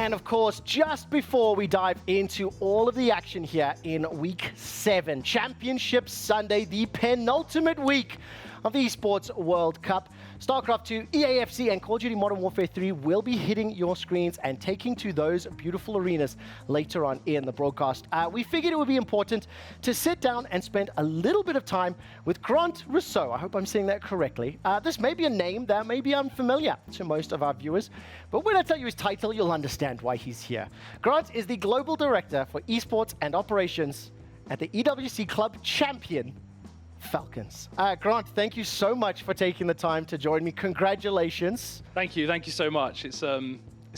And of course, just before we dive into all of the action here in Week 7, Championship Sunday, the penultimate week of the Esports World Cup, StarCraft 2, EAFC, and Call of Duty Modern Warfare 3 will be hitting your screens and taking to those beautiful arenas later on in the broadcast. We figured it would be important to sit down and spend a little bit of time with Grant Rousseau. I hope I'm saying that correctly. This may be a name that may be unfamiliar to most of our viewers, but when I tell you his title, you'll understand why he's here. Grant is the Global Director for Esports and Operations at the EWC Club Champion Falcons. Grant, thank you so much for taking the time to join me. Congratulations. Thank you so much. It's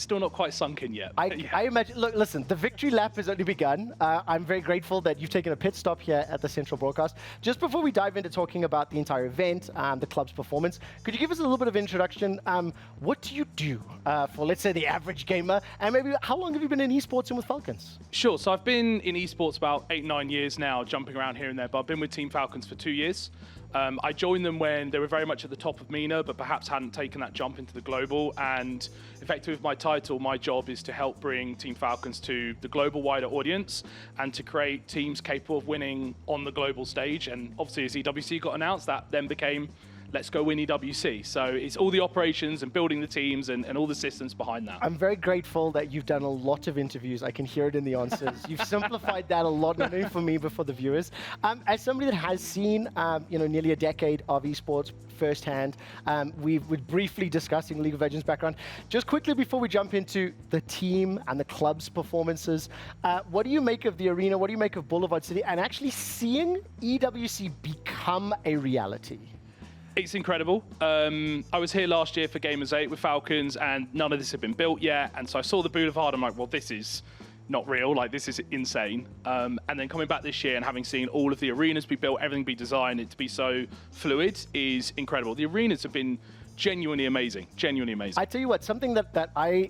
still not quite sunk in yet. I imagine, look, listen, the victory lap has only begun. I'm very grateful that you've taken a pit stop here at the Central Broadcast. Just before we dive into talking about the entire event, the club's performance, could you give us a little bit of introduction? What do you do for, let's say, the average gamer? And maybe how long have you been in esports and with Falcons? Sure, so I've been in esports about 8-9 years now, jumping around here and there, but I've been with Team Falcons for 2 years. I joined them when they were very much at the top of MENA, but perhaps hadn't taken that jump into the global. And effectively with my title, my job is to help bring Team Falcons to the global wider audience and to create teams capable of winning on the global stage. And obviously as EWC got announced, that then became let's go win EWC. So it's all the operations and building the teams and all the systems behind that. I'm very grateful that you've done a lot of interviews. I can hear it in the answers. You've simplified that a lot, not only for me, but for the viewers. As somebody that has seen nearly a decade of esports firsthand, we're briefly discussing League of Legends background. Just quickly before we jump into the team and the club's performances, what do you make of the arena? What do you make of Boulevard City? And actually seeing EWC become a reality? It's incredible. I was here last year for Gamers 8 with Falcons and none of this had been built yet. And so I saw the Boulevard, I'm like, well, this is not real, like this is insane. And then coming back this year and having seen all of the arenas be built, everything be designed, it to be so fluid is incredible. The arenas have been genuinely amazing, genuinely amazing. I tell you what, something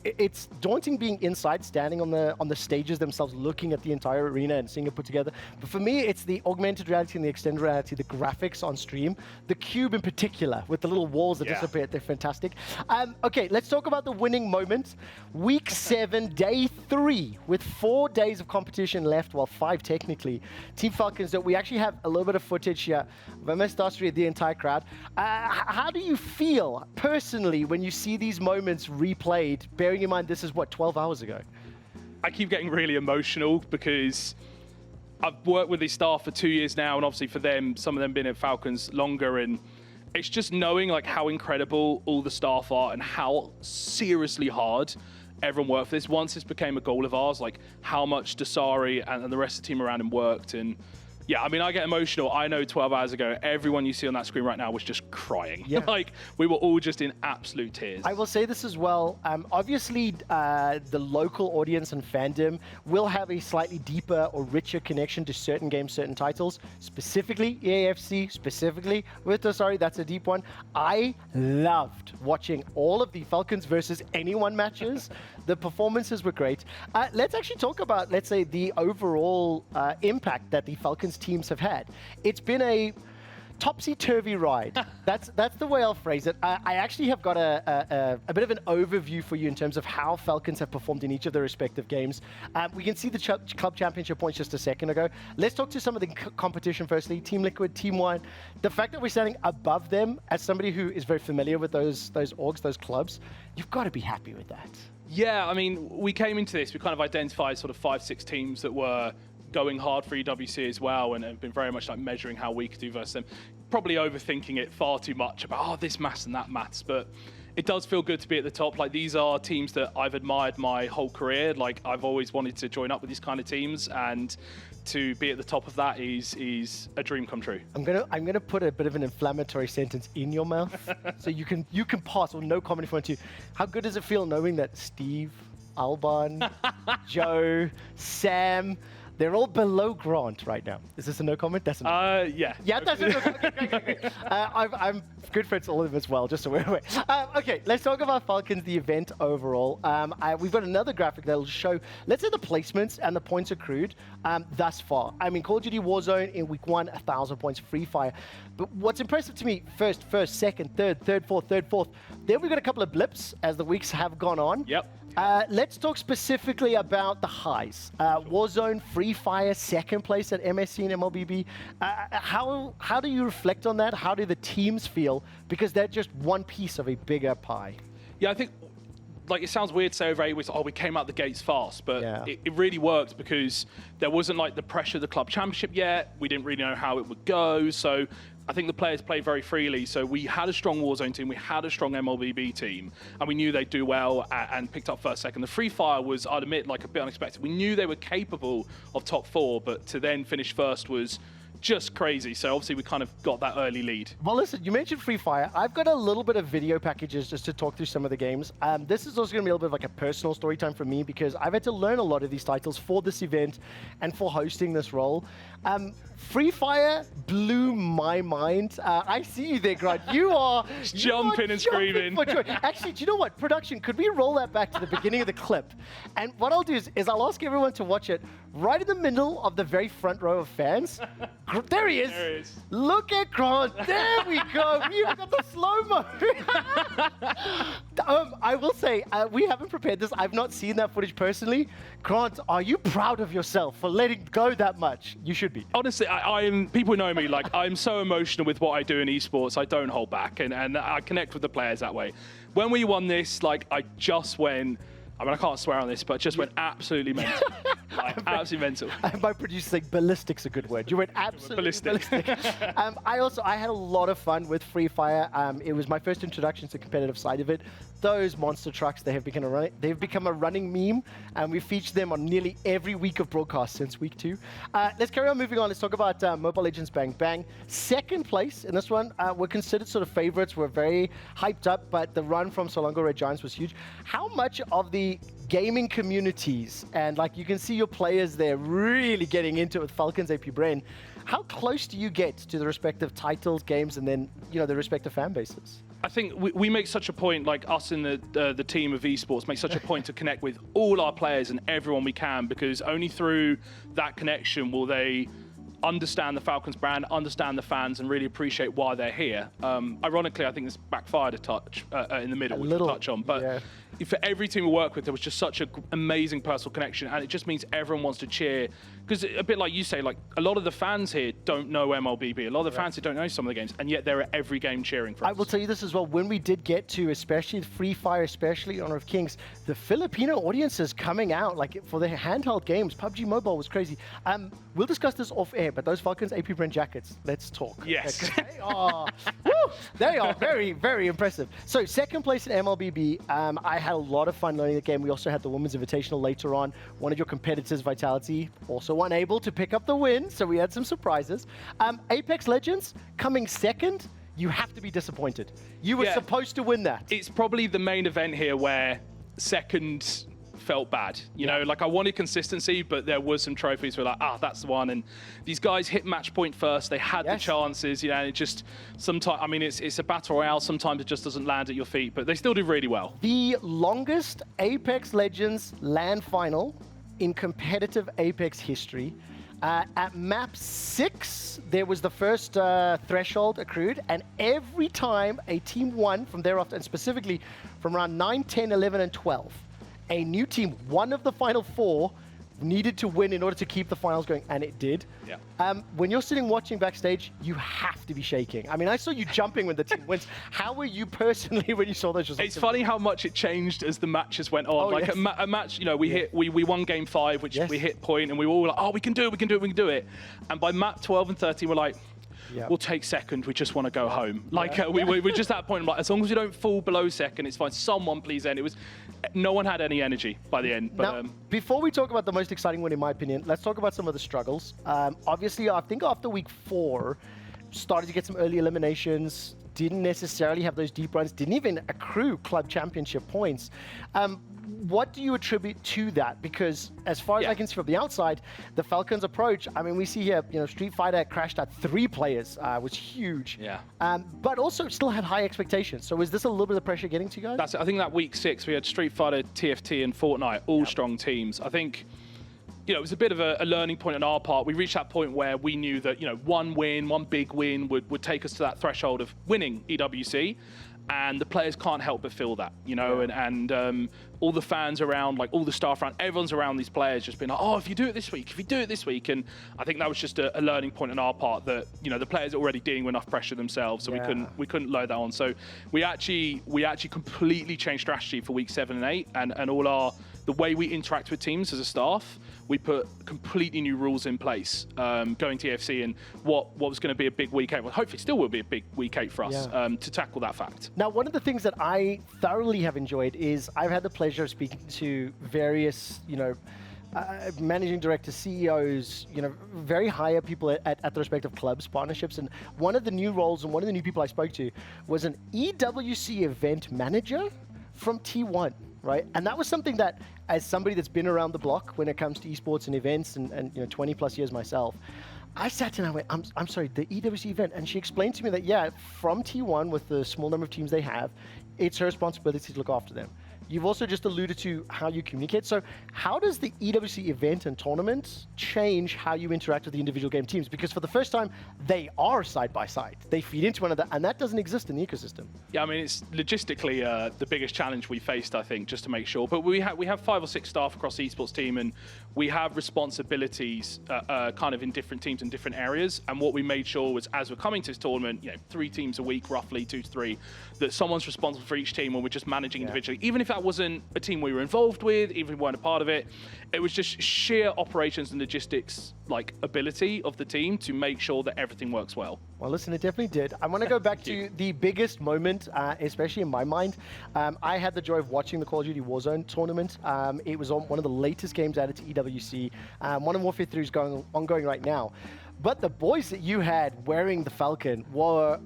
it's daunting being inside, standing on the stages themselves, looking at the entire arena and seeing it put together. But for me, it's the augmented reality and the extended reality, the graphics on stream, the cube in particular, with the little walls that disappear, they're fantastic. Okay, let's talk about the winning moment. Week 7, day 3, with 4 days of competition left, well, 5 technically. Team Falcons, that we actually have a little bit of footage here. I must ask you, the entire crowd, how do you feel personally when you see these moments replayed, bearing in mind this is what, 12 hours ago? I keep getting really emotional because I've worked with these staff for 2 years now, and obviously for them, some of them been at Falcons longer, and it's just knowing like how incredible all the staff are and how seriously hard everyone worked for this. Once this became a goal of ours, like how much Dasari and the rest of the team around him worked. And yeah, I mean, I get emotional. I know 12 hours ago, everyone you see on that screen right now was just crying. Yeah. Like, we were all just in absolute tears. I will say this as well. Obviously, the local audience and fandom will have a slightly deeper or richer connection to certain games, certain titles, specifically EAFC, specifically with Dasari. That's a deep one. I loved watching all of the Falcons versus anyone matches. The performances were great. Let's actually talk about, let's say, the overall impact that the Falcons teams have had. It's been a topsy-turvy ride. That's the way I'll phrase it. I actually have got a bit of an overview for you in terms of how Falcons have performed in each of their respective games. We can see the club championship points just a second ago. Let's talk to some of the competition firstly. Team Liquid, Team One. The fact that we're standing above them, as somebody who is very familiar with those orgs, those clubs, you've got to be happy with that. Yeah, I mean, we came into this, we kind of identified sort of 5-6 teams that were going hard for EWC as well, and have been very much like measuring how we could do versus them. Probably overthinking it far too much about, this maths and that maths, but it does feel good to be at the top. Like, these are teams that I've admired my whole career. Like, I've always wanted to join up with these kind of teams, and to be at the top of that is a dream come true. I'm gonna put a bit of an inflammatory sentence in your mouth, so you can pass or no comment if you want to. How good does it feel knowing that Steve, Alban, Joe, Sam, they're all below Grant right now? Is this a no comment? That's a no. Yeah. Yeah, that's a no comment. Okay. I'm good friends with all of them as well, just so we're aware. Okay, let's talk about Falcons, the event overall. We've got another graphic that will show, let's say, the placements and the points accrued thus far. I mean, Call of Duty Warzone in week 1, 1,000 points, Free Fire. But what's impressive to me, first, second, third, fourth. Then we've got a couple of blips as the weeks have gone on. Yep. Let's talk specifically about the highs. Warzone, Free Fire, second place at MSC and MLBB. How do you reflect on that? How do the teams feel? Because they're just one piece of a bigger pie. Yeah, I think, like, it sounds weird to say over 8 weeks, oh, we came out the gates fast, but it really worked because there wasn't like the pressure of the club championship yet. We didn't really know how it would go. So I think the players played very freely. So we had a strong Warzone team, we had a strong MLBB team, and we knew they'd do well and picked up first, second. The Free Fire was, I'd admit, like a bit unexpected. We knew they were capable of top 4, but to then finish first was just crazy. So obviously we kind of got that early lead. Well, listen, you mentioned Free Fire. I've got a little bit of video packages just to talk through some of the games. This is also going to be a little bit of like a personal story time for me because I've had to learn a lot of these titles for this event and for hosting this role. Free Fire blew my mind. I see you there, Grant. You are jumping and screaming. For joy. Actually, do you know what? Production, could we roll that back to the beginning of the clip? And what I'll do is I'll ask everyone to watch it right in the middle of the very front row of fans. There he is. There he is. Look at Grant. There we go. We even got the slow-mo. I will say, we haven't prepared this. I've not seen that footage personally. Grant, are you proud of yourself for letting go that much? You should be. Honestly, I'm. People know me. Like, I'm so emotional with what I do in esports. I don't hold back, and I connect with the players that way. When we won this, like, I just went. I mean, I can't swear on this, but just went absolutely mental. Like, absolutely mental. My producer's saying ballistic's a good word. You went absolutely ballistic. I had a lot of fun with Free Fire. It was my first introduction to the competitive side of it. Those monster trucks, they've become a running meme, and we feature them on nearly every week of broadcast since week 2. Let's carry on moving on. Let's talk about Mobile Legends Bang Bang. Second place in this one. We're considered sort of favorites. We're very hyped up, but the run from Solongo Red Giants was huge. How much of the gaming communities, and like you can see your players there really getting into it with Falcons, AP Brain, how close do you get to the respective titles, games, and then, you know, the respective fan bases? I think we make such a point, like us in the team of esports, make such a point to connect with all our players and everyone we can, because only through that connection will they understand the Falcons brand, understand the fans, and really appreciate why they're here. Ironically, I think this backfired a touch in the middle, which we'll touch on. But for every team we work with, there was just such an amazing personal connection, and it just means everyone wants to cheer. Because a bit like you say, like a lot of the fans here don't know MLBB. A lot of the fans here don't know some of the games, and yet they're at every game cheering for us. I will tell you this as well. When we did get to, especially Free Fire, especially Honor of Kings, the Filipino audiences coming out, like for the handheld games, PUBG Mobile was crazy. We'll discuss this off air, but those Falcons AP Brand jackets, let's talk. Yes. Okay. They are very, very impressive. So second place in MLBB. I had a lot of fun learning the game. We also had the Women's Invitational later on. One of your competitors, Vitality, also unable to pick up the win, so we had some surprises. Apex Legends coming second. You have to be disappointed. You were supposed to win that. It's probably the main event here where second felt bad. You know, like I wanted consistency, but there was some trophies where like, that's the one. And these guys hit match point first. They had the chances, you know, and it just sometimes, I mean, it's a battle royale. Sometimes it just doesn't land at your feet, but they still do really well. The longest Apex Legends LAN final in competitive Apex history. At map 6, there was the first threshold accrued, and every time a team won from thereafter, and specifically from around 9, 10, 11, and 12, a new team, one of the final 4, needed to win in order to keep the finals going, and it did. Yeah. When you're sitting watching backstage, you have to be shaking. I mean, I saw you jumping when the team wins. How were you personally when you saw those results? It's funny how much it changed as the matches went on. A match, you know, we won game 5, which we hit point, and we were all like, oh, we can do it, we can do it, we can do it. And by map 12 and 13, we're like, we'll take second. We just want to go home. Like we're just at that point. I'm like, as long as we don't fall below second, it's fine. Someone please end. It was, no one had any energy by the end. But, now, before we talk about the most exciting one, in my opinion, let's talk about some of the struggles. Obviously, I think after week 4, started to get some early eliminations. Didn't necessarily have those deep runs. Didn't even accrue club championship points. What do you attribute to that? Because as far as I can see from the outside, the Falcons' approach, I mean, we see here, you know, Street Fighter crashed at 3 players, was huge. Yeah. But also still had high expectations. So is this a little bit of pressure getting to you guys? That's it. I think that week 6, we had Street Fighter, TFT, and Fortnite, all strong teams. I think, you know, it was a bit of a learning point on our part. We reached that point where we knew that, you know, one big win would take us to that threshold of winning EWC. and the players can't help but feel that, you know, and all the fans around, like all the staff around, everyone's around these players just being like, oh, if you do it this week, and I think that was just a learning point on our part that, you know, the players are already dealing with enough pressure themselves, so we couldn't load that on. So we actually completely changed strategy for week 7 and 8, and all the way we interact with teams as a staff, we put completely new rules in place going to EFC, and what was going to be a big week 8, well, hopefully still will be a big week 8 for us to tackle that fact. Now, one of the things that I thoroughly have enjoyed is I've had the pleasure of speaking to various, you know, managing directors, CEOs, you know, very higher people at the respective clubs, partnerships, and one of the new roles and one of the new people I spoke to was an EWC event manager from T1. Right, and that was something that, as somebody that's been around the block when it comes to esports and events, and you know, 20 plus years myself, I sat and I went, I'm sorry, the EWC event, and she explained to me that from T1 with the small number of teams they have, it's her responsibility to look after them. You've also just alluded to how you communicate. So how does the EWC event and tournament change how you interact with the individual game teams? Because for the first time, they are side by side. They feed into one another, and that doesn't exist in the ecosystem. Yeah, I mean, it's logistically the biggest challenge we faced, I think, just to make sure. But we have 5 or 6 staff across the esports team, and we have responsibilities kind of in different teams in different areas. And what we made sure was, as we're coming to this tournament, you know, 3 teams a week, roughly 2 to 3, that someone's responsible for each team when we're just managing individually, even if that wasn't a team we were involved with, even if we weren't a part of it. It was just sheer operations and logistics like ability of the team to make sure that everything works well. Well, listen, it definitely did. I want to go back to the biggest moment, especially in my mind. I had the joy of watching the Call of Duty Warzone tournament. It was on one of the latest games added to EWC. Modern Warfare 3 is ongoing right now. But the boys that you had wearing the Falcon were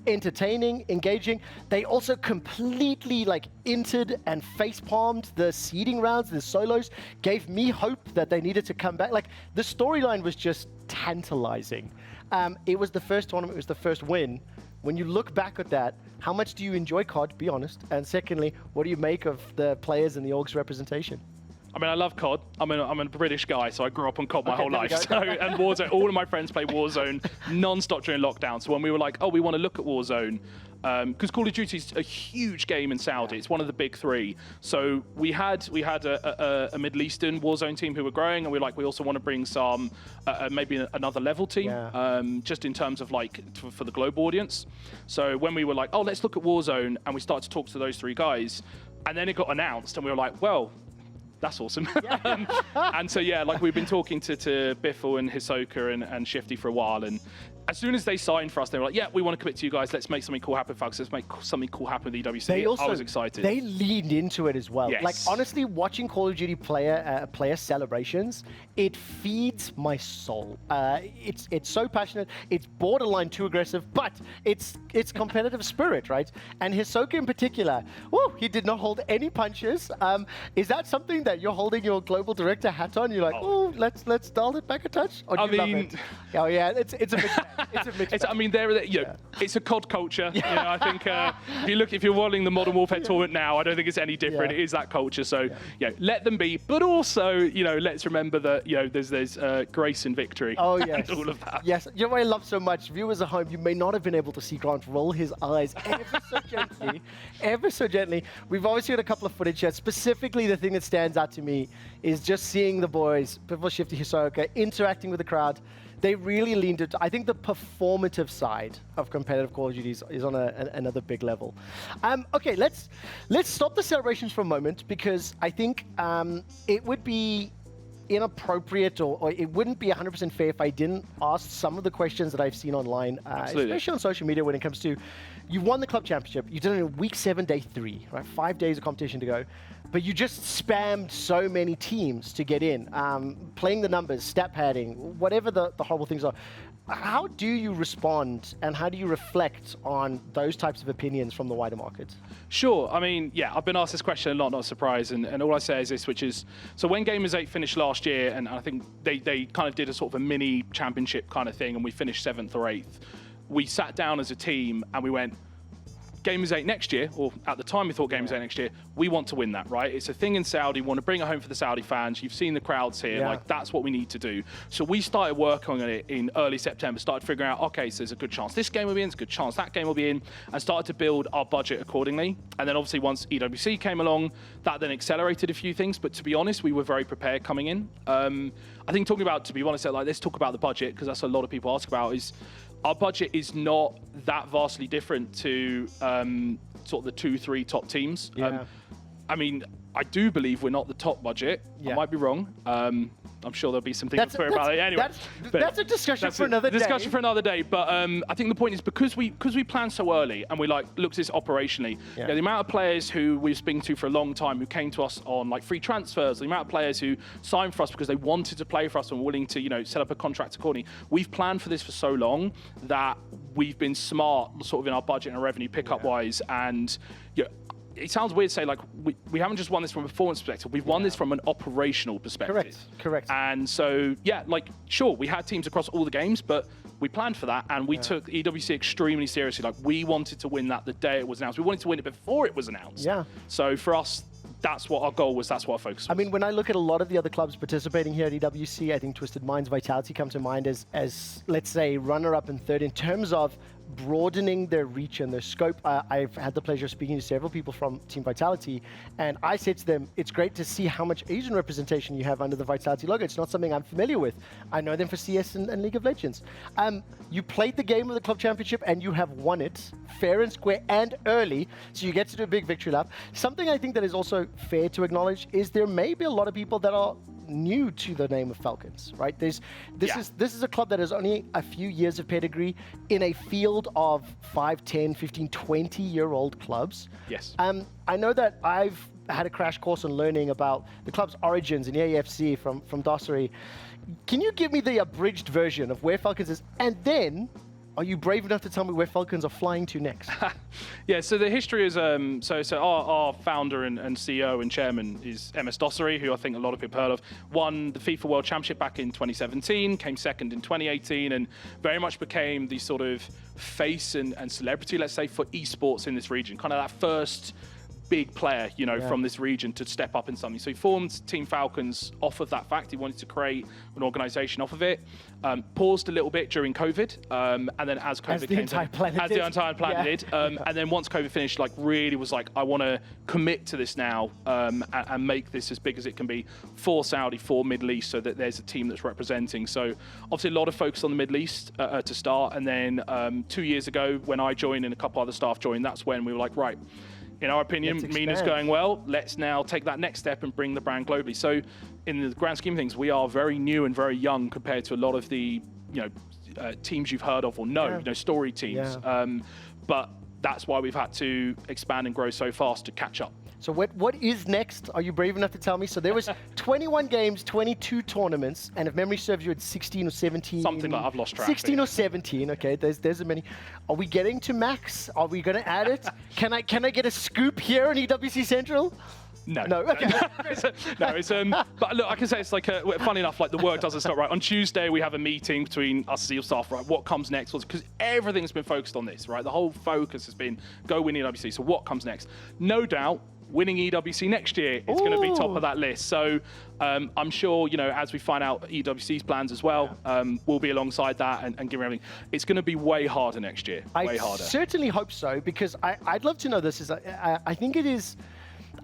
entertaining, engaging. They also completely like entered and face-palmed the seeding rounds, the solos, gave me hope that they needed to come back. Like, the storyline was just tantalizing. It was the first tournament, it was the first win. When you look back at that, how much do you enjoy COD, be honest? And secondly, what do you make of the players and the org's representation? I mean, I love COD. I'm a British guy, so I grew up on COD my whole life. So, and Warzone, all of my friends play Warzone non-stop during lockdown. So when we were like, oh, we want to look at Warzone, because Call of Duty is a huge game in Saudi. It's one of the big 3. So we had a Middle Eastern Warzone team who were growing, and we also want to bring some maybe another level team, just in terms of like for the global audience. So when we were like, oh, let's look at Warzone, and we started to talk to those 3 guys, and then it got announced, and we were like, well, that's awesome. And so, yeah, like we've been talking to Biffle and Hisoka and Shifty for a while, and as soon as they signed for us, they were like, yeah, we want to commit to you guys. Let's make something cool happen, folks. Let's make something cool happen with EWC. I was excited. They leaned into it as well. Yes. Like, honestly, watching Call of Duty player celebrations, it feeds my soul. It's so passionate. It's borderline too aggressive, but it's competitive spirit, right? And Hisoka in particular, he did not hold any punches. Is that something that you're holding your global director hat on? You're like, let's dial it back a touch? Or do you love it? Oh yeah, it's a mixed bag. It's a mixed bag. I mean, it's a COD culture. You know, I think if you're modeling the Modern Warfare tournament now, I don't think it's any different. It is that culture. So let them be, but also, you know, let's remember that, you know, there's grace in victory. Oh yes, and all of that. Yes, you know what I love so much. Viewers at home, you may not have been able to see Grant roll his eyes ever so gently. We've obviously got a couple of footage here. Specifically, the thing that stands out to me is just seeing the boys, Biffle, Shifty, Hisoka, interacting with the crowd. They really leaned into, I think the performative side of competitive Call of Duty is on another big level. Okay, let's stop the celebrations for a moment, because I think it would be inappropriate or it wouldn't be 100% fair if I didn't ask some of the questions that I've seen online, especially on social media when it comes to, you've won the club championship, you did it in week 7, day 3, right? 5 days of competition to go. But you just spammed so many teams to get in, playing the numbers, stat padding, whatever the horrible things are. How do you respond, and how do you reflect on those types of opinions from the wider market? Sure. I mean, yeah, I've been asked this question a lot, not a surprise, and all I say is this, which is, so when Gamers 8 finished last year, and I think they kind of did a sort of a mini championship kind of thing, and we finished 7th or 8th, we sat down as a team and we went, Gamers 8 next year, or at the time we thought Gamers 8 next year, we want to win that, right? It's a thing in Saudi, we want to bring it home for the Saudi fans. You've seen the crowds here, like that's what we need to do. So we started working on it in early September, started figuring out, okay, so there's a good chance this game will be in, there's a good chance that game will be in, and started to build our budget accordingly. And then obviously once EWC came along, that then accelerated a few things, but to be honest, we were very prepared coming in. I think talking about, to be honest, like let's talk about the budget, because that's a lot of people ask about, is our budget is not that vastly different to sort of the 2-3 top teams. I mean, I do believe we're not the top budget. I might be wrong. I'm sure there'll be some things about it anyway. That's a discussion for another day. Discussion for another day. But I think the point is because we plan so early and we like looked at this operationally. You know, the amount of players who we've been to for a long time who came to us on like free transfers, the amount of players who signed for us because they wanted to play for us and were willing to set up a contract accordingly. We've planned for this for so long that we've been smart, sort of in our budget and our revenue pickup wise, and it sounds weird to say, like, we haven't just won this from a performance perspective, we've won this from an operational perspective. Correct. And so, like, sure, we had teams across all the games, but we planned for that, and we took EWC extremely seriously. Like, we wanted to win that the day it was announced. We wanted to win it before it was announced. So for us, that's what our goal was, that's what our focus was. I mean, when I look at a lot of the other clubs participating here at EWC, I think Twisted Minds, Vitality come to mind as let's say, runner-up and third in terms of broadening their reach and their scope. I've had the pleasure of speaking to several people from Team Vitality, and I said to them, it's great to see how much Asian representation you have under the Vitality logo. It's not something I'm familiar with. I know them for CS and League of Legends. You played the game of the Club Championship and you have won it fair and square and early, so you get to do a big victory lap. Something I think that is also fair to acknowledge is there may be a lot of people that are new to the name of Falcons, right? This is a club that has only a few years of pedigree in a field of 5, 10, 15, 20-year-old clubs. Yes. I know that I've had a crash course on learning about the club's origins in EAFC from Dossary. Can you give me the abridged version of where Falcons is, and then are you brave enough to tell me where Falcons are flying to next? So the history is, our founder and CEO and chairman is MS Dossary, who I think a lot of people have heard of. Won the FIFA World Championship back in 2017, came second in 2018, and very much became the sort of face and celebrity, let's say, for esports in this region. Kind of that first big player, from this region to step up in something. So he formed Team Falcons off of that fact. He wanted to create an organization off of it. Paused a little bit during COVID, and then as COVID came, as the entire planet did, and then once COVID finished, like really was like, I want to commit to this now and make this as big as it can be for Saudi, for Middle East, so that there's a team that's representing. So obviously a lot of focus on the Middle East to start, and then 2 years ago when I joined and a couple other staff joined, that's when we were like, right, in our opinion, MENA's going well. Let's now take that next step and bring the brand globally. So in the grand scheme of things, we are very new and very young compared to a lot of the teams you've heard of or know, story teams. But that's why we've had to expand and grow so fast to catch up. So what is next? Are you brave enough to tell me? So there was 21 games, 22 tournaments, and if memory serves you, it's 16 or 17. Something like I've lost track. 16 or 17. Okay, there's a many. Are we getting to max? Are we going to add it? Can I get a scoop here on EWC Central? No. Okay. No, it's but look, I can say it's like funny enough, like the work doesn't stop. Right on Tuesday, we have a meeting between us as staff. Right, what comes next? Because everything's been focused on this. Right, the whole focus has been go win EWC. So what comes next? No doubt, winning EWC next year is going to be top of that list. So I'm sure, as we find out EWC's plans as well, we'll be alongside that and give everything. It's going to be way harder next year. Way harder. I certainly hope so, because I'd love to know this. I think it is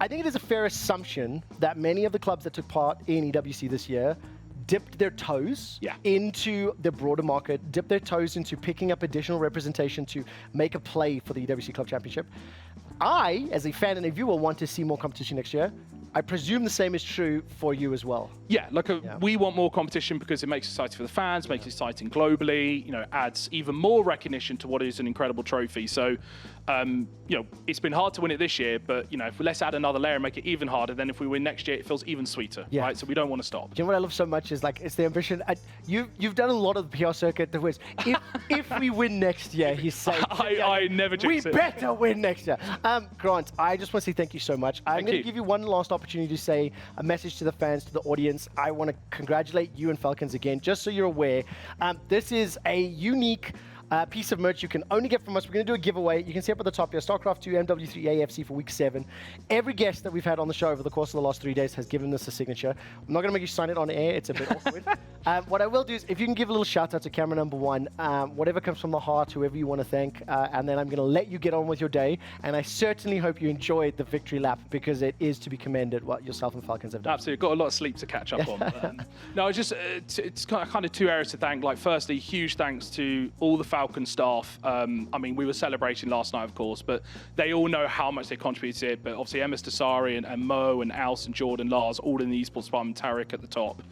a fair assumption that many of the clubs that took part in EWC this year dipped their toes into the broader market, dipped their toes into picking up additional representation to make a play for the EWC Club Championship. I, as a fan and a viewer, want to see more competition next year. I presume the same is true for you as well. Yeah, we want more competition because it makes it exciting for the fans, makes it exciting globally, adds even more recognition to what is an incredible trophy. So, it's been hard to win it this year, but, if let's add another layer and make it even harder, then if we win next year, it feels even sweeter, right? So we don't want to stop. You know what I love so much is, it's the ambition. You've done a lot of the PR circuit that was, if we win next year, he's saying. I never jinx it. We better win next year. Grant, I just want to say thank you so much. I'm going to give you one last opportunity to say a message to the fans, to the audience. I want to congratulate you and Falcons again, just so you're aware. This is a unique piece of merch you can only get from us. We're going to do a giveaway. You can see up at the top here, StarCraft 2 MW3 AFC for week 7. Every guest that we've had on the show over the course of the last 3 days has given us a signature. I'm not going to make you sign it on air. It's a bit awkward. What I will do is, if you can give a little shout out to camera number 1, whatever comes from the heart, whoever you want to thank, and then I'm going to let you get on with your day. And I certainly hope you enjoyed the victory lap, because it is to be commended what yourself and Falcons have done. Absolutely, got a lot of sleep to catch up on. No, it's just it's kind of 2 areas to thank. Like, firstly, huge thanks to all the Falcon staff. I mean, we were celebrating last night, of course, but they all know how much they contributed. But obviously, Emma Stasari and Mo and Alce and Jordan, Lars, all in the esports department, Tarek at the top.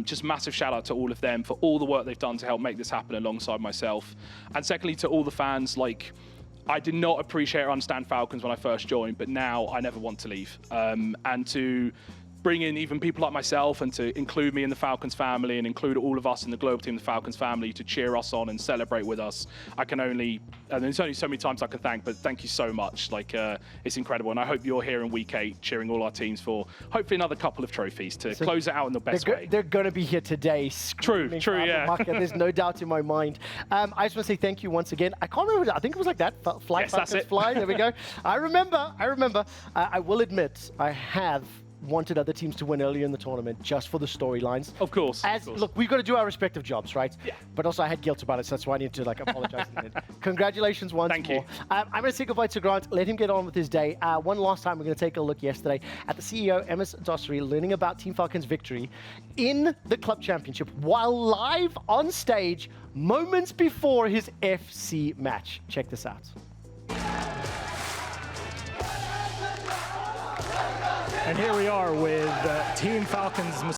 Just massive shout out to all of them for all the work they've done to help make this happen alongside myself. And secondly, to all the fans, like, I did not appreciate or understand Falcons when I first joined, but now I never want to leave. And to bring in even people like myself and to include me in the Falcons family and include all of us in the global team, the Falcons family, to cheer us on and celebrate with us. I can only, and there's only so many times I can thank, but thank you so much. Like, it's incredible. And I hope you're here in week 8 cheering all our teams for hopefully another couple of trophies to close it out in the best way. They're going to be here today. True, yeah. There's no doubt in my mind. I just want to say thank you once again. I can't remember, I think it was like that. Fly, yes, Falcons, that's it. fly. There we go. I remember. I will admit, I have wanted other teams to win earlier in the tournament just for the storylines. Of course. Look, we've got to do our respective jobs, right? Yeah. But also I had guilt about it, so that's why I need to apologize. Congratulations once more. Thank you. I'm going to say goodbye to Grant, let him get on with his day. One last time, we're going to take a look yesterday at the CEO, Emma Stasari, learning about Team Falcon's victory in the Club Championship while live on stage moments before his FC match. Check this out. And here we are with Team Falcons